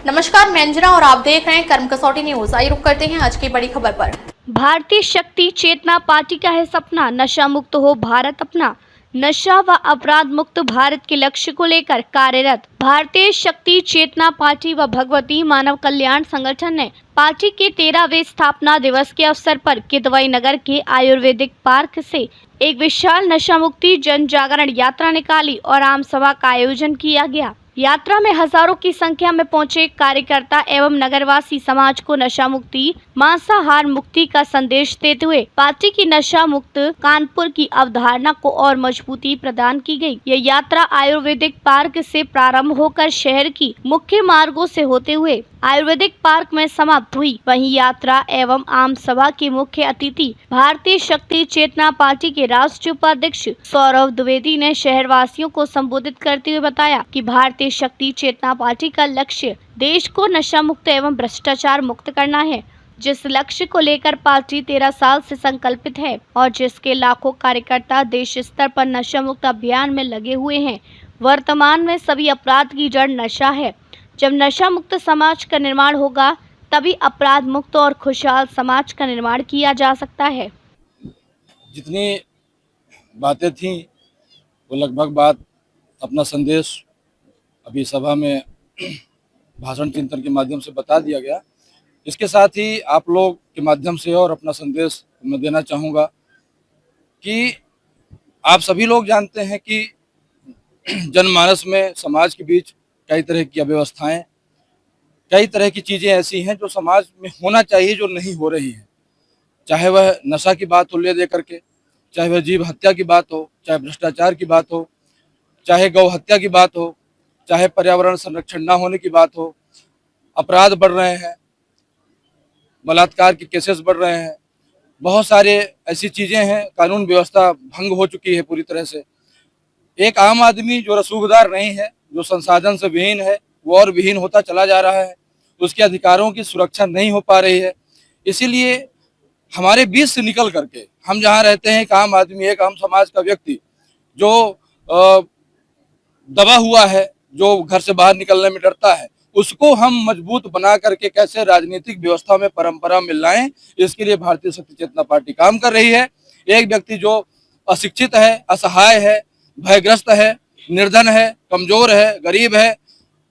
नमस्कार, मैं अंजना और आप देख रहे हैं कर्म कसौटी न्यूज। आइए रुक करते हैं आज की बड़ी खबर पर। भारतीय शक्ति चेतना पार्टी का है सपना, नशा मुक्त हो भारत अपना। नशा व अपराध मुक्त भारत के लक्ष्य को लेकर कार्यरत भारतीय शक्ति चेतना पार्टी व भगवती मानव कल्याण संगठन ने पार्टी के 13वें स्थापना दिवस के अवसर पर किदवई नगर के आयुर्वेदिक पार्क से एक विशाल नशा मुक्ति जन जागरण यात्रा निकाली और आम सभा का आयोजन किया गया। यात्रा में हजारों की संख्या में पहुंचे कार्यकर्ता एवं नगरवासी समाज को नशा मुक्ति, मांसाहार मुक्ति का संदेश देते हुए पार्टी की नशा मुक्त कानपुर की अवधारणा को और मजबूती प्रदान की गई। यह यात्रा आयुर्वेदिक पार्क से प्रारंभ होकर शहर की मुख्य मार्गों से होते हुए आयुर्वेदिक पार्क में समाप्त हुई। वहीं यात्रा एवं आम सभा के मुख्य अतिथि भारतीय शक्ति चेतना पार्टी के राष्ट्रीय उपाध्यक्ष सौरभ द्विवेदी ने शहरवासियों को संबोधित करते हुए बताया कि भारतीय शक्ति चेतना पार्टी का लक्ष्य देश को नशा मुक्त एवं भ्रष्टाचार मुक्त करना है, जिस लक्ष्य को लेकर पार्टी 13 साल से संकल्पित है और जिसके लाखों कार्यकर्ता देश स्तर पर नशा मुक्त अभियान में लगे हुए हैं। वर्तमान में सभी अपराध की जड़ नशा है। जब नशा मुक्त समाज का निर्माण होगा तभी अपराध मुक्त और खुशहाल समाज का निर्माण किया जा सकता है। जितनी बातें थी वो लगभग बात अपना संदेश अभी सभा में भाषण चिंतन के माध्यम से बता दिया गया। इसके साथ ही आप लोग के माध्यम से और अपना संदेश मैं देना चाहूँगा कि आप सभी लोग जानते हैं कि जनमानस में समाज के बीच कई तरह की अव्यवस्थाएं, कई तरह की चीज़ें ऐसी हैं जो समाज में होना चाहिए जो नहीं हो रही है। चाहे वह नशा की बात हो ले दे करके, चाहे वह जीव हत्या की बात हो, चाहे भ्रष्टाचार की बात हो, चाहे गौ हत्या की बात हो, चाहे पर्यावरण संरक्षण ना होने की बात हो। अपराध बढ़ रहे हैं, बलात्कार के केसेस बढ़ रहे हैं, बहुत सारे ऐसी चीज़ें हैं, कानून व्यवस्था भंग हो चुकी है पूरी तरह से। एक आम आदमी जो रसूखदार नहीं है, जो संसाधन से विहीन है, वो और विहीन होता चला जा रहा है। उसके अधिकारों की सुरक्षा नहीं हो पा रही है। इसीलिए हमारे बीच से निकल करके हम जहाँ रहते हैं, एक आम आदमी, एक आम समाज का व्यक्ति जो दबा हुआ है, जो घर से बाहर निकलने में डरता है, उसको हम मजबूत बना करके कैसे राजनीतिक व्यवस्था में परंपरा में लाएं, इसके लिए भारतीय शक्ति चेतना पार्टी काम कर रही है। एक व्यक्ति जो अशिक्षित है, असहाय है, भयग्रस्त है, निर्धन है, कमजोर है, गरीब है,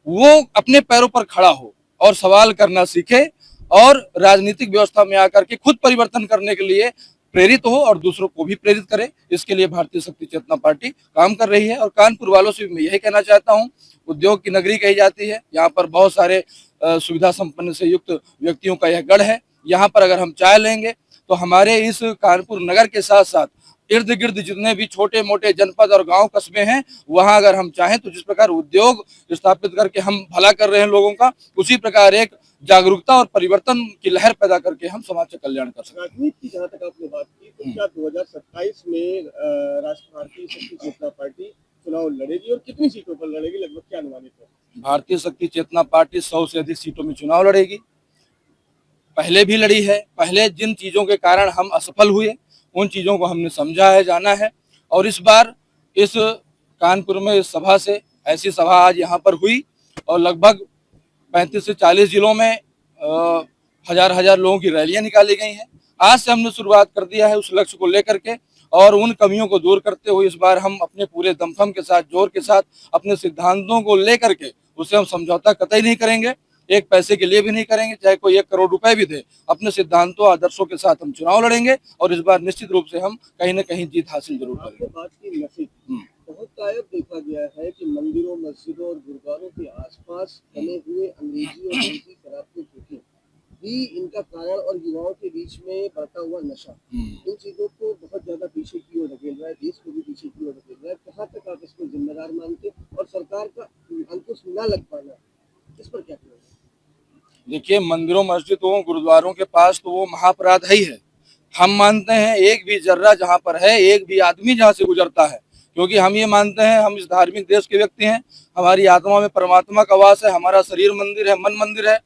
वो अपने पैरों पर खड़ा हो और सवाल करना सीखे और राजनीतिक व्यवस्था में आकर के खुद परिवर्तन करने के लिए प्रेरित हो और दूसरों को भी प्रेरित करे। इसके लिए भारतीय शक्ति चेतना पार्टी काम कर रही है। और कानपुर वालों से भी मैं यही कहना चाहता हूँ, उद्योग की नगरी कही जाती है, यहाँ पर बहुत सारे सुविधा संपन्न से युक्त व्यक्तियों का यह गढ़ है। यहाँ पर अगर हम चाय लेंगे तो हमारे इस कानपुर नगर के साथ साथ इर्द गिर्द जितने भी छोटे मोटे जनपद और गांव कस्बे हैं, वहां अगर हम चाहें तो जिस प्रकार उद्योग स्थापित करके हम भला कर रहे हैं लोगों का, उसी प्रकार एक जागरूकता और परिवर्तन की लहर पैदा करके हम समाज का कल्याण कर सकते हैं। राजनीति की जहाँ तक आपने बात की, तो क्या 2027 में भारतीय शक्ति चेतना पार्टी चुनाव लड़ेगी और कितनी सीटों पर लड़ेगी, लगभग क्या अनुमानित है? भारतीय शक्ति चेतना पार्टी 100 से अधिक सीटों में चुनाव लड़ेगी। पहले भी लड़ी है। पहले जिन चीजों के कारण हम असफल हुए, उन चीजों को हमने समझा है, जाना है। और इस बार इस कानपुर में इस सभा से, ऐसी सभा आज यहाँ पर हुई और लगभग 35 से 40 जिलों में हजार हजार लोगों की रैलियां निकाली गई हैं। आज से हमने शुरुआत कर दिया है उस लक्ष्य को लेकर के, और उन कमियों को दूर करते हुए इस बार हम अपने पूरे दमखम के साथ, जोर के साथ, अपने सिद्धांतों को लेकर के उससे हम समझौता कतई नहीं करेंगे। एक पैसे के लिए भी नहीं करेंगे, चाहे कोई 1 करोड़ रुपए भी दे। अपने सिद्धांतों, आदर्शों के साथ हम चुनाव लड़ेंगे और इस बार निश्चित रूप से हम कहीं न कहीं जीत हासिल जरूर करेंगे। बात की मस्जिद, बहुत टाइम देखा गया है कि मंदिरों, मस्जिदों और गुरुद्वारों के आसपास बने हुए अंग्रेजी और हिंदी शराब के ठेके भी इनका कारण और युवाओं के बीच में बढ़ता हुआ नशा इन चीजों को बहुत ज्यादा पीछे की ओर धकेल रहा है, देश को भी पीछे की ओर धकेल रहा है। कहाँ तक आप इसको जिम्मेदार मानते और सरकार का अंकुश न लग पाना, इस पर क्या कहेंगे? देखिए, मंदिरों, मस्जिदों, गुरुद्वारों के पास तो वो महाअपराध ही है। हम मानते हैं एक भी जर्रा जहाँ पर है, एक भी आदमी जहाँ से गुजरता है, क्योंकि हम ये मानते हैं हम इस धार्मिक देश के व्यक्ति हैं, हमारी आत्मा में परमात्मा का वास है, हमारा शरीर मंदिर है, मन मंदिर है।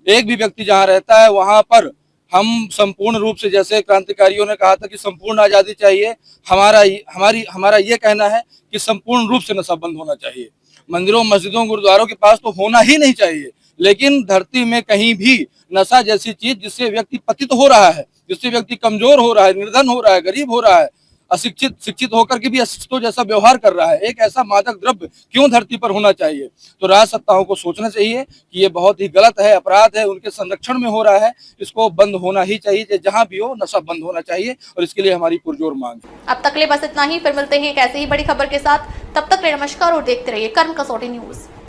एक भी व्यक्ति जहाँ रहता है वहाँ पर हम संपूर्ण रूप से, जैसे क्रांतिकारियों ने कहा था कि संपूर्ण आज़ादी चाहिए, हमारा ये कहना है कि संपूर्ण रूप से नशा बंद होना चाहिए। मंदिरों, मस्जिदों, गुरुद्वारों के पास तो होना ही नहीं चाहिए। लेकिन धरती में कहीं भी नशा जैसी चीज जिससे व्यक्ति पतित हो रहा है, जिससे व्यक्ति कमजोर हो रहा है, निर्धन हो रहा है, गरीब हो रहा है, अशिक्षित शिक्षित होकर के भी अशिक्षितों जैसा व्यवहार कर रहा है, एक ऐसा मादक द्रव्य क्यों धरती पर होना चाहिए। तो राज सत्ताओं को सोचना चाहिए कि ये बहुत ही गलत है, अपराध है, उनके संरक्षण में हो रहा है, इसको बंद होना ही चाहिए। जहां भी हो नशा बंद होना चाहिए और इसके लिए हमारी पुरजोर मांग है। अब तक ले बस इतना ही, फिर मिलते हैं एक ऐसी ही बड़ी खबर के साथ। तब तक के लिए नमस्कार और देखते रहिए कर्म कसौटी न्यूज।